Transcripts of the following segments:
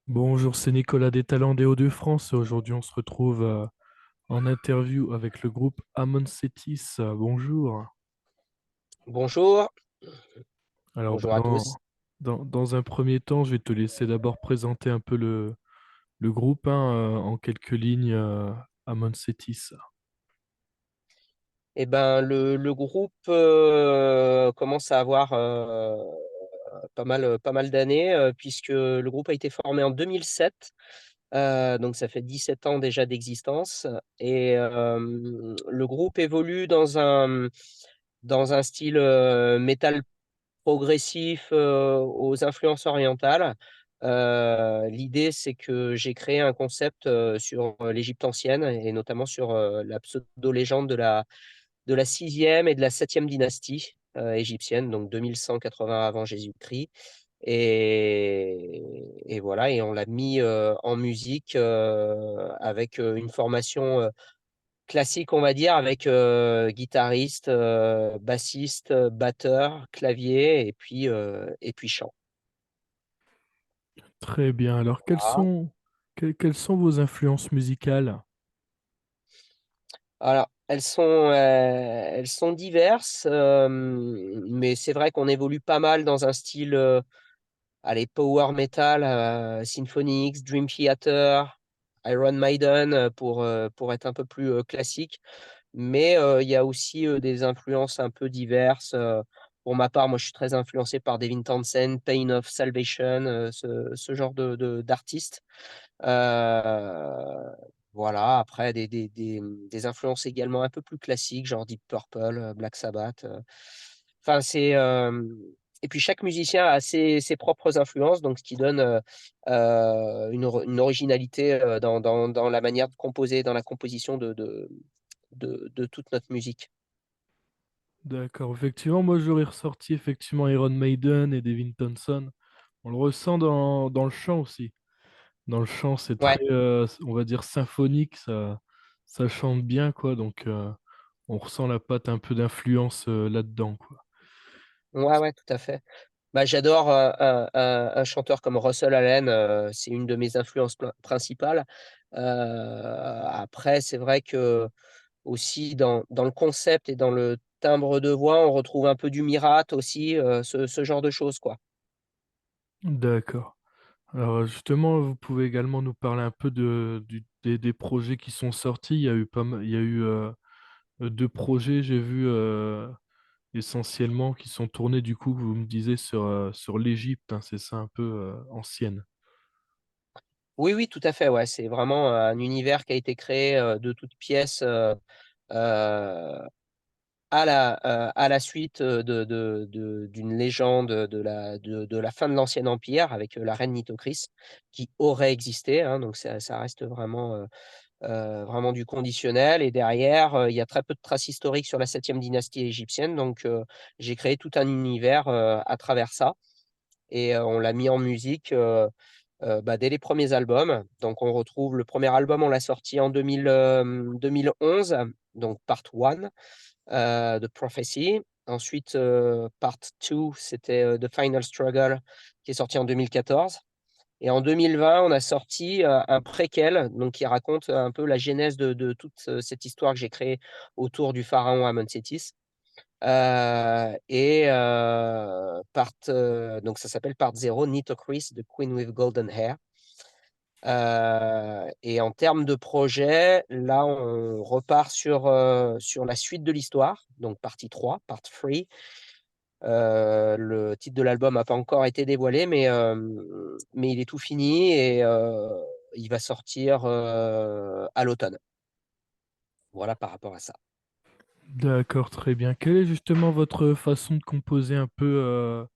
Bonjour, c'est Nicolas des Talents des Hauts-de-France. Aujourd'hui, on se retrouve en interview avec le groupe Amon Cetis. Bonjour. Bonjour, Alors, bonjour à tous. dans un premier temps, je vais te laisser d'abord présenter un peu le groupe hein, en quelques lignes. Amon Cetis. Eh ben, le groupe commence à avoir pas mal d'années, puisque le groupe a été formé en 2007. Donc ça fait 17 ans déjà d'existence. Et le groupe évolue dans un style métal progressif aux influences orientales. L'idée, c'est que j'ai créé un concept sur l'Égypte ancienne et notamment sur la pseudo-légende de la sixième et de la septième dynastie égyptienne, donc 2180 avant Jésus-Christ. Et voilà, et on l'a mis en musique avec une formation classique, on va dire, avec guitariste, bassiste, batteur, clavier et puis chant. Très bien. Alors, Voilà. quelles sont vos influences musicales? Alors, elles sont diverses, mais c'est vrai qu'on évolue pas mal dans un style, allez, power metal, Symphony X, Dream Theater, Iron Maiden, pour être un peu plus classique. Mais il y a aussi des influences un peu diverses. Pour ma part, moi, je suis très influencé par Devin Townsend, Pain of Salvation, ce genre d'artistes. Euh, voilà, après, des influences également un peu plus classiques, genre Deep Purple, Black Sabbath. Enfin, et puis chaque musicien a ses propres influences, donc ce qui donne une originalité dans la manière de composer, dans la composition de toute notre musique. D'accord. Effectivement, moi, j'aurais ressorti effectivement Iron Maiden et Devin Townsend. On le ressent dans le chant aussi. Dans le chant, c'est Ouais, très, on va dire, symphonique, ça chante bien, quoi. Donc, on ressent la patte un peu d'influence là-dedans, quoi. ouais, tout à fait. Bah, j'adore un chanteur comme Russell Allen, c'est une de mes influences principales. Après, c'est vrai que aussi dans le concept et dans le timbre de voix, on retrouve un peu du Mirat aussi, ce genre de choses, quoi. D'accord. Alors, justement, vous pouvez également nous parler un peu des projets qui sont sortis. Il y a eu pas mal, il y a eu deux projets, j'ai vu essentiellement, qui sont tournés, du coup, vous me disiez, sur l'Égypte, hein, c'est ça, un peu ancienne. Oui, oui, tout à fait, ouais, c'est vraiment un univers qui a été créé de toutes pièces euh, à la suite d'une légende de la fin de l'Ancien Empire avec la reine Nitocris qui aurait existé, hein, donc ça reste vraiment, vraiment du conditionnel. Et derrière, il y a très peu de traces historiques sur la septième dynastie égyptienne, donc j'ai créé tout un univers à travers ça. Et on l'a mis en musique bah, dès les premiers albums. Donc on retrouve le premier album, on l'a sorti en 2011, donc Part 1 de Prophecy. Ensuite, Part 2, c'était The Final Struggle, qui est sorti en 2014. Et en 2020, on a sorti un préquel, donc qui raconte un peu la genèse de toute cette histoire que j'ai créée autour du pharaon Amon-Sétis. Donc ça s'appelle Part 0, Nitocris, The Queen with Golden Hair. Et en termes de projet, là, on repart sur la suite de l'histoire, donc partie 3, part 3. Le titre de l'album n'a pas encore été dévoilé, mais il est tout fini et il va sortir à l'automne. Voilà par rapport à ça. D'accord, très bien. Quelle est justement votre façon de composer un peu,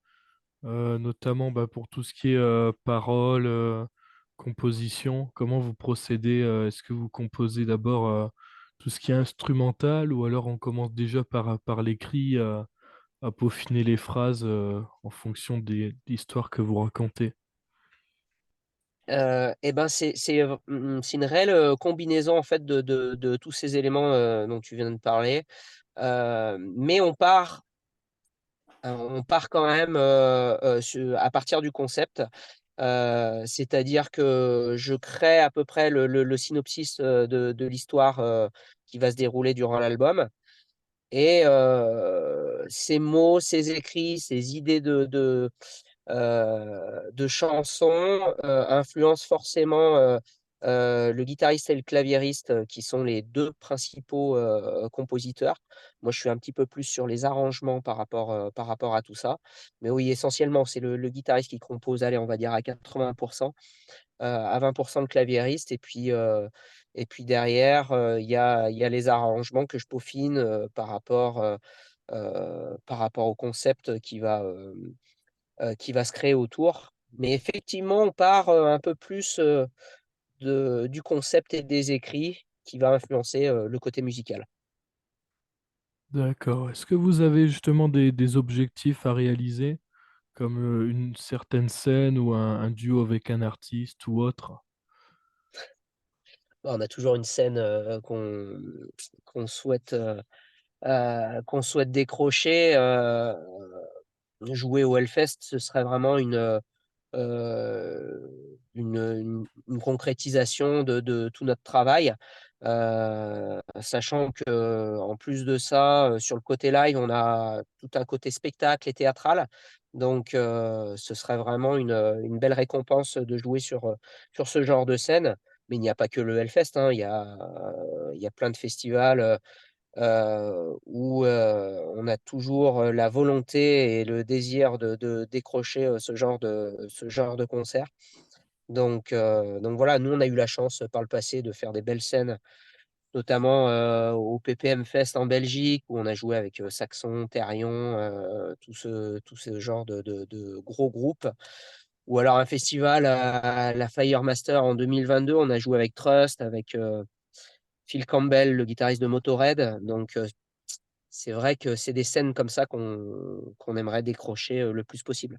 notamment bah, pour tout ce qui est paroles, composition? Comment vous procédez? Est-ce que vous composez d'abord tout ce qui est instrumental ou alors on commence déjà par l'écrit à peaufiner les phrases en fonction des histoires que vous racontez? Eh ben c'est une réelle combinaison en fait de tous ces éléments dont tu viens de parler. Mais on part quand même à partir du concept. C'est-à-dire que je crée à peu près le synopsis de l'histoire qui va se dérouler durant l'album. Et ces mots, ces écrits, ces idées de chansons influencent forcément le guitariste et le claviériste, qui sont les deux principaux compositeurs. Moi, je suis un petit peu plus sur les arrangements par rapport à tout ça. Mais oui, essentiellement, c'est le guitariste qui compose, allez, on va dire à 80%, à 20% le claviériste. Et puis derrière, il y a les arrangements que je peaufine par rapport au concept qui va se créer autour. Mais effectivement, on part un peu plus du concept et des écrits qui va influencer le côté musical. D'accord. Est-ce que vous avez justement des objectifs à réaliser, comme une certaine scène ou un duo avec un artiste ou autre? On a toujours une scène qu'on souhaite décrocher. Jouer au Hellfest, ce serait vraiment une concrétisation de tout notre travail. Sachant que en plus de ça, sur le côté live, on a tout un côté spectacle et théâtral. Donc ce serait vraiment une belle récompense de jouer sur ce genre de scène. Mais il n'y a pas que le Hellfest, hein, il y a plein de festivals, où on a toujours la volonté et le désir de décrocher ce genre de concert. Donc voilà, nous, on a eu la chance par le passé de faire des belles scènes, notamment au PPM Fest en Belgique, où on a joué avec Saxon, Therion, tout ce genre de gros groupes. Ou alors un festival à la Firemaster en 2022, on a joué avec Trust, avec Phil Campbell, le guitariste de Motorhead. Donc c'est vrai que c'est des scènes comme ça qu'on aimerait décrocher le plus possible.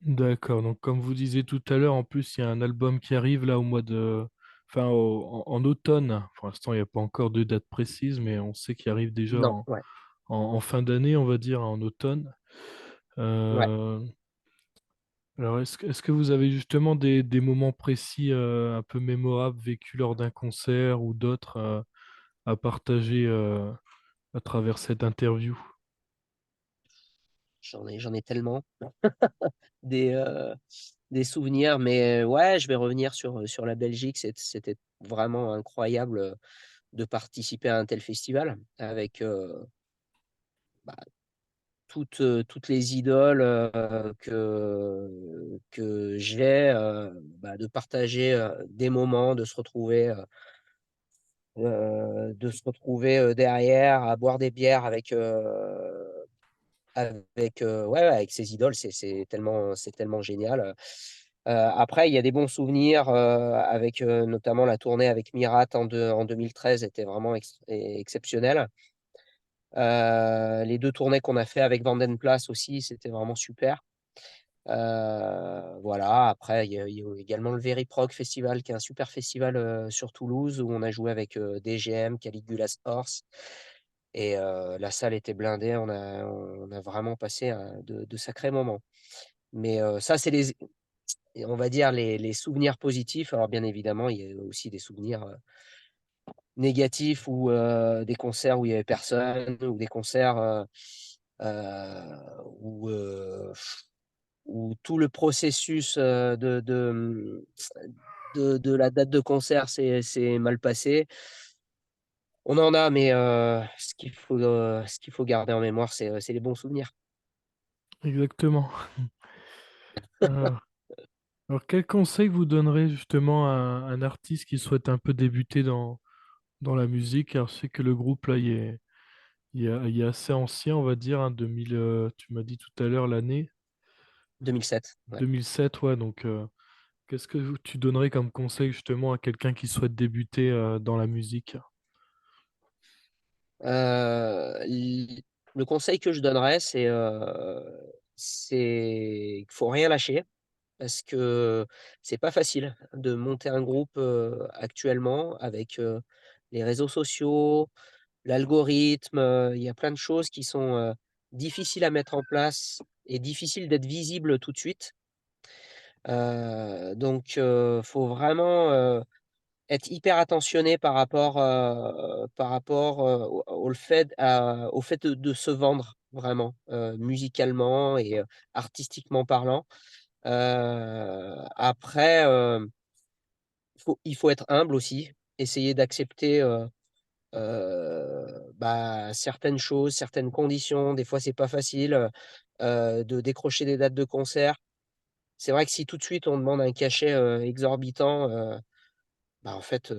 D'accord. Donc, comme vous disiez tout à l'heure, en plus, il y a un album qui arrive là au mois de... Enfin, en automne. Pour l'instant, il n'y a pas encore de date précise, mais on sait qu'il arrive déjà Non, ouais, en fin d'année, on va dire, en automne. ouais. Euh, Alors, est-ce que vous avez justement des moments précis, un peu mémorables, vécus lors d'un concert ou d'autres, à partager, à travers cette interview? J'en ai tellement des, euh, des souvenirs, mais ouais, je vais revenir sur la Belgique. C'était vraiment incroyable de participer à un tel festival avec bah, toutes les idoles que j'ai, de partager des moments, de se retrouver derrière à boire des bières ouais, ouais, avec ses idoles, c'est tellement génial. Après, il y a des bons souvenirs avec notamment la tournée avec Mirat en 2013 était vraiment exceptionnelle. Les deux tournées qu'on a fait avec Vandenplass aussi, c'était vraiment super. Voilà, après, il y a également le Very Prog Festival, qui est un super festival sur Toulouse, où on a joué avec DGM, Caligula's Horse. Et la salle était blindée, on a vraiment passé de sacrés moments. Mais ça, c'est on va dire, les souvenirs positifs. Alors, bien évidemment, il y a aussi des souvenirs négatifs ou des concerts où il n'y avait personne, ou des concerts euh, où, euh, où tout le processus de la date de concert s'est mal passé. On en a, mais ce qu'il faut garder en mémoire, c'est les bons souvenirs. Exactement. Alors, alors, quel conseil vous donnerez justement à un artiste qui souhaite un peu débuter dans la musique? Alors, je sais que le groupe, là, il est assez ancien, on va dire, hein, 2000, tu m'as dit tout à l'heure l'année 2007. Ouais. 2007, ouais, donc... qu'est-ce que tu donnerais comme conseil justement à quelqu'un qui souhaite débuter dans la musique? Euh, l- le conseil que je donnerais, c'est qu'il faut rien lâcher, parce que c'est pas facile de monter un groupe actuellement avec les réseaux sociaux, l'algorithme. Il y a plein de choses qui sont difficiles à mettre en place et difficiles d'être visibles tout de suite. Donc faut vraiment, être hyper attentionné par rapport, au fait de se vendre vraiment, musicalement et artistiquement parlant. Après, il faut être humble aussi, essayer d'accepter, bah, certaines choses, certaines conditions. Des fois, c'est pas facile, de décrocher des dates de concert. C'est vrai que si tout de suite on demande un cachet, exorbitant, bah, en fait,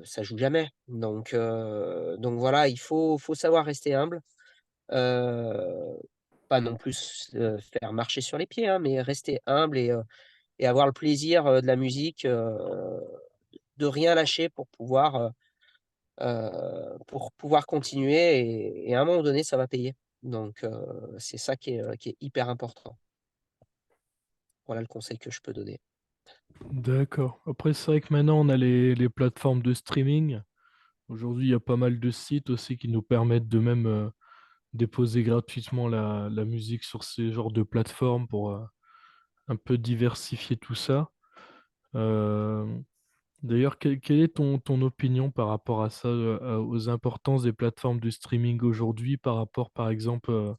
ça joue jamais. Donc voilà, faut savoir rester humble, heu, pas non plus faire marcher sur les pieds, hein, mais rester humble et avoir le plaisir, de la musique, de rien lâcher pour pouvoir continuer et à un moment donné, ça va payer. Donc c'est ça qui est hyper important. Voilà le conseil que je peux donner. D'accord. Après, c'est vrai que maintenant, on a les plateformes de streaming. Aujourd'hui, il y a pas mal de sites aussi qui nous permettent de même déposer gratuitement la musique sur ces genres de plateformes pour un peu diversifier tout ça. Euh, D'ailleurs, quelle est ton opinion par rapport à ça, aux importances des plateformes de streaming aujourd'hui par rapport, par exemple,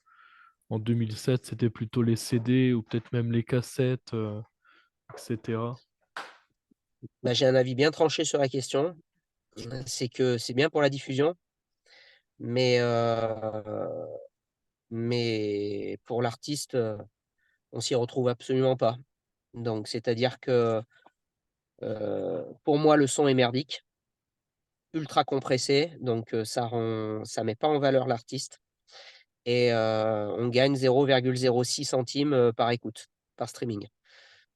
en 2007, c'était plutôt les CD ou peut-être même les cassettes, etc. Bah, j'ai un avis bien tranché sur la question. C'est que c'est bien pour la diffusion, mais pour l'artiste, on s'y retrouve absolument pas. Donc c'est-à-dire que, pour moi, le son est merdique, ultra compressé, donc ça met pas en valeur l'artiste et on gagne 0,06 centimes, par écoute, par streaming.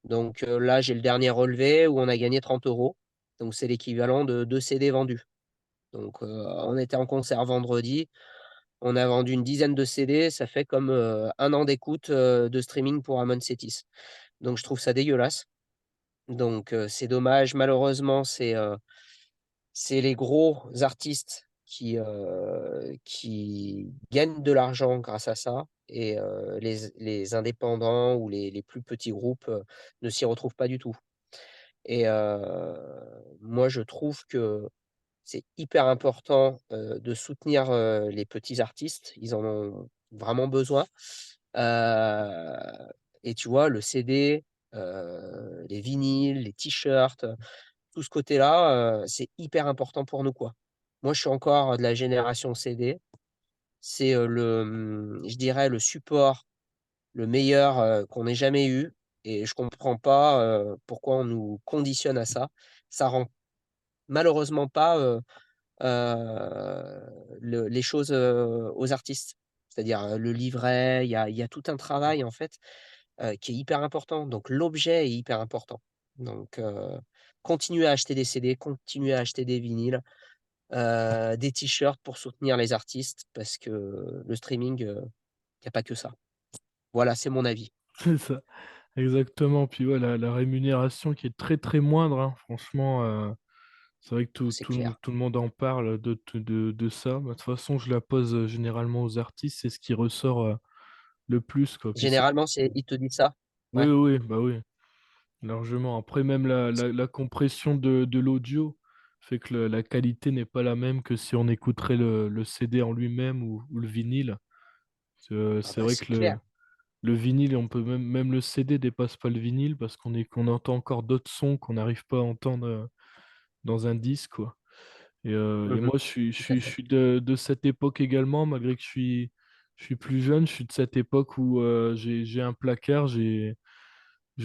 Donc là, j'ai le dernier relevé où on a gagné 30 €, donc c'est l'équivalent de 2 CD vendus. Donc on était en concert vendredi, on a vendu une dizaine de CD, ça fait comme, 1 an d'écoute, de streaming pour Amon Setis. Donc je trouve ça dégueulasse. Donc c'est dommage. Malheureusement, c'est les gros artistes qui gagnent de l'argent grâce à ça et les indépendants ou les plus petits groupes, ne s'y retrouvent pas du tout et moi je trouve que c'est hyper important, de soutenir, les petits artistes. Ils en ont vraiment besoin. Heu et tu vois, le CD, les vinyles, les t-shirts, tout ce côté-là, c'est hyper important pour nous, quoi. Moi, je suis encore de la génération CD. C'est, je dirais le support le meilleur, qu'on ait jamais eu et je comprends pas, pourquoi on nous conditionne à ça. Ça rend malheureusement pas, les choses, aux artistes. C'est-à-dire, le livret, il y a tout un travail en fait, qui est hyper important. Donc l'objet est hyper important. Donc continuez à acheter des CD, continuez à acheter des vinyles, des t-shirts pour soutenir les artistes parce que le streaming, il y a pas que ça. Voilà, c'est mon avis. C'est ça, exactement. Puis ouais, la rémunération qui est très très moindre, hein. Franchement, c'est vrai que C'est clair. tout le monde en parle de ça. Bah, de toute façon, je la pose généralement aux artistes, c'est ce qui ressort le plus, quoi. Puis c'est... Généralement, c'est ils te disent ça? Oui, Ouais, oui, bah oui, largement. Après, même la compression de l'audio fait que la qualité n'est pas la même que si on écouterait le CD en lui-même ou le vinyle. ah C'est bah, vrai c'est que clair. le vinyle, on peut même le CD dépasse pas le vinyle parce qu'on entend encore d'autres sons qu'on n'arrive pas à entendre dans un disque, quoi. Et Mmh. moi, Tout à je fait. suis de cette époque également, malgré que je suis plus jeune, je suis de cette époque où j'ai un placard, je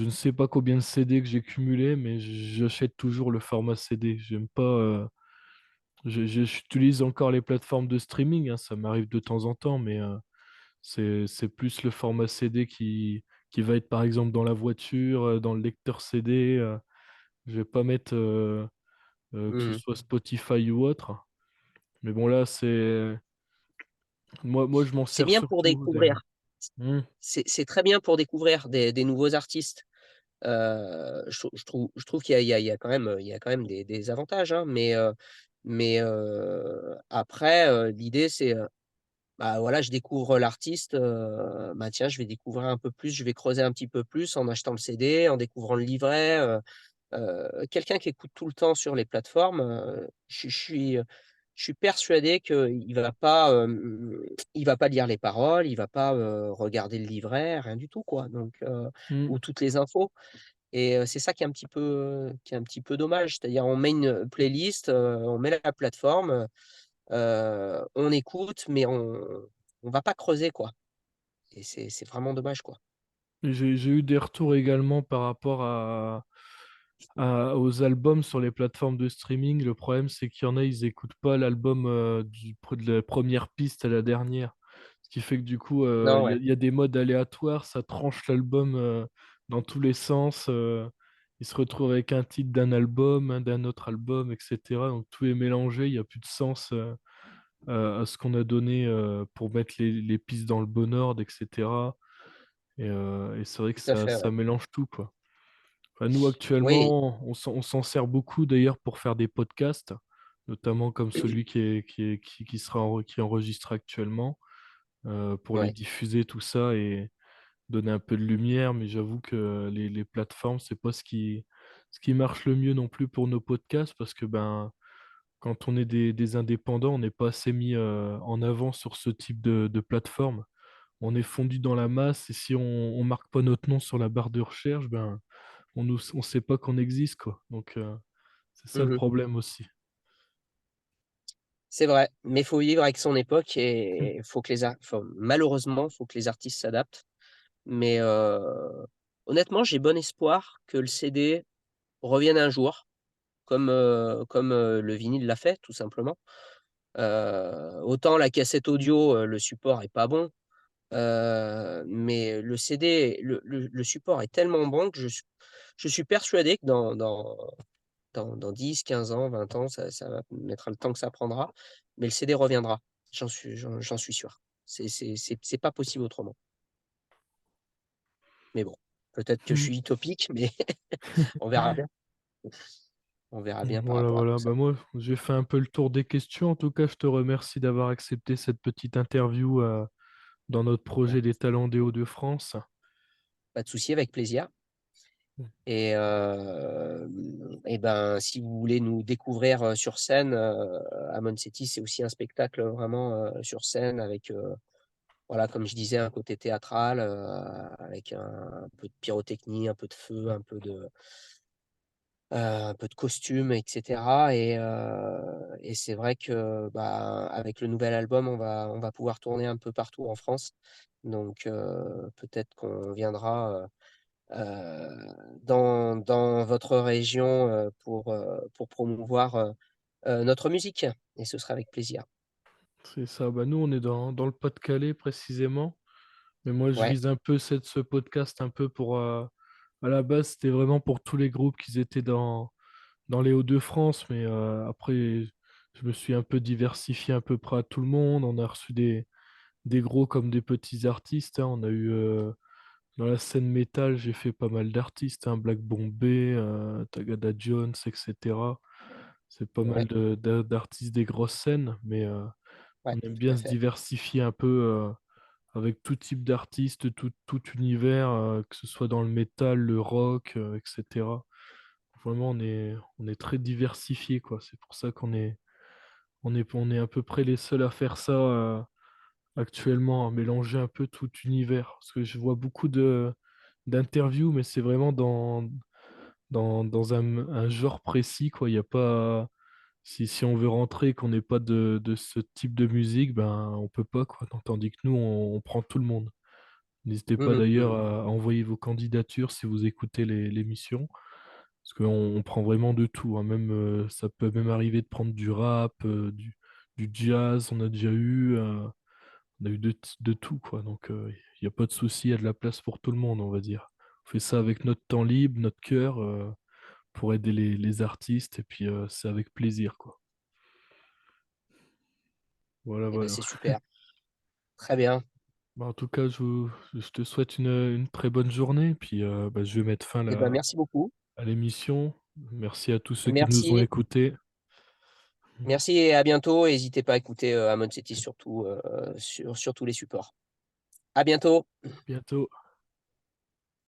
ne sais pas combien de CD que j'ai cumulé, mais j'achète toujours le format CD. J'aime pas, j'utilise encore les plateformes de streaming, hein, ça m'arrive de temps en temps, mais c'est plus le format CD qui va être par exemple dans la voiture, dans le lecteur CD. Je vais pas mettre que ce Mmh. soit Spotify ou autre. Mais bon, là, moi, je m'en C'est sers bien pour surtout des... découvrir. Hmm. C'est très bien pour découvrir des nouveaux artistes. Je trouve qu'il y a quand même, il y a quand même des avantages, hein, mais après, l'idée c'est, bah, voilà, je découvre l'artiste, bah, tiens, je vais découvrir un peu plus, je vais creuser un petit peu plus en achetant le CD, en découvrant le livret, quelqu'un qui écoute tout le temps sur les plateformes, je suis persuadé qu'il va pas, il va pas lire les paroles, il va pas, regarder le livret, rien du tout, quoi, donc Mmh. ou toutes les infos et c'est ça qui est un petit peu dommage. C'est-à-dire on met une playlist, on met la plateforme, on écoute, mais on va pas creuser, quoi et c'est vraiment dommage, quoi. Et j'ai eu des retours également par rapport aux albums sur les plateformes de streaming. Le problème, c'est qu'il y en a, ils écoutent pas l'album de la première piste à la dernière. Ce qui fait que du coup, Non, il y a, ouais, il y a des modes aléatoires, ça tranche l'album dans tous les sens. Ils se retrouvent avec un titre d'un album, un d'un autre album, etc. Donc tout est mélangé, il n'y a plus de sens à ce qu'on a donné pour mettre les pistes dans le bon ordre, etc. Et c'est vrai que tout à fait, ça ouais. mélange tout, quoi. Enfin, nous, Oui. actuellement, on s'en sert beaucoup d'ailleurs pour faire des podcasts, notamment comme celui qui sera qui enregistre actuellement, pour les Ouais. diffuser, tout ça, et donner un peu de lumière. Mais j'avoue que les plateformes, c'est pas ce qui marche le mieux non plus pour nos podcasts, parce que ben, quand on est des indépendants, on n'est pas assez mis en avant sur ce type de plateforme. On est fondu dans la masse, et si on marque pas notre nom sur la barre de recherche, ben on sait pas qu'on existe, quoi. Donc, c'est ça le Mmh. problème aussi. C'est vrai, mais faut vivre avec son époque Hmm. et faut que les ar faut malheureusement, faut que les artistes s'adaptent. Mais, honnêtement, j'ai bon espoir que le CD revienne un jour, comme, le vinyle l'a fait, tout simplement. Autant la cassette audio, le support est pas bon, mais le CD, le support est tellement bon que je suis persuadé que dans 10, 15 ans, 20 ans, ça va mettra le temps que ça prendra, mais le CD reviendra. J'en suis sûr. C'est pas possible autrement. Mais bon, peut-être que je Hmm. suis utopique, mais on verra bien. On verra bien par Voilà, rapport à tout voilà. ça. Bah moi, j'ai fait un peu le tour des questions. En tout cas, je te remercie d'avoir accepté cette petite interview dans notre Bah, projet des Talents des Hauts-de-France. pas de souci, avec plaisir et ben, si vous voulez nous découvrir, sur scène, à City, c'est aussi un spectacle vraiment, sur scène avec, voilà, comme je disais, un côté théâtral, avec un peu de pyrotechnie, un peu de feu, un peu de costume et cetera et c'est vrai que, bah, avec le nouvel album, on va pouvoir tourner un peu partout en France. Donc peut-être qu'on viendra, dans votre région, pour promouvoir, notre musique et ce sera avec plaisir. C'est ça. Bah, nous, on est dans le Pas-de-Calais précisément. Mais moi, je Ouais. vise un peu ce podcast un peu pour. À la base, c'était vraiment pour tous les groupes qui étaient dans les Hauts-de-France. Mais après, je me suis un peu diversifié à peu près à tout le monde. On a reçu des gros comme des petits artistes, hein. On a eu dans la scène métal, j'ai fait pas mal d'artistes, hein, Black Bombay, Tagada Jones, etc. C'est pas mal Ouais, d'artistes des grosses scènes, mais ouais, on aime tout bien à se fait. diversifier un peu avec tout type d'artistes, tout univers, que ce soit dans le métal, le rock, etc. Vraiment, on est très diversifié, quoi. C'est pour ça on est à peu près les seuls à faire ça. Actuellement, à mélanger un peu tout univers. Parce que je vois beaucoup d'interviews, mais c'est vraiment dans un genre précis, quoi. Il y a pas. Si on veut rentrer et qu'on n'est pas de ce type de musique, ben on peut pas, quoi. Donc, tandis que nous, on prend tout le monde. N'hésitez pas Mmh mh, d'ailleurs mmh. à envoyer vos candidatures si vous écoutez l'émission. Parce qu'on prend vraiment de tout, hein. Même, ça peut même arriver de prendre du rap, du jazz, on a déjà eu. On a eu de tout, quoi. Donc, il n'y a pas de souci, il y a de la place pour tout le monde, on va dire. On fait ça avec notre temps libre, notre cœur, pour aider les artistes, et puis c'est avec plaisir, quoi. Voilà, Et bah, voilà. c'est super. Très bien. Bah, en tout cas, je te souhaite une très bonne journée, puis bah, je vais mettre fin Et bah, là, merci beaucoup. à l'émission. Merci à tous ceux qui nous ont Merci écoutés. Merci et à bientôt. N'hésitez pas à écouter, Amon Setis surtout, sur tous les supports. À bientôt. Bientôt.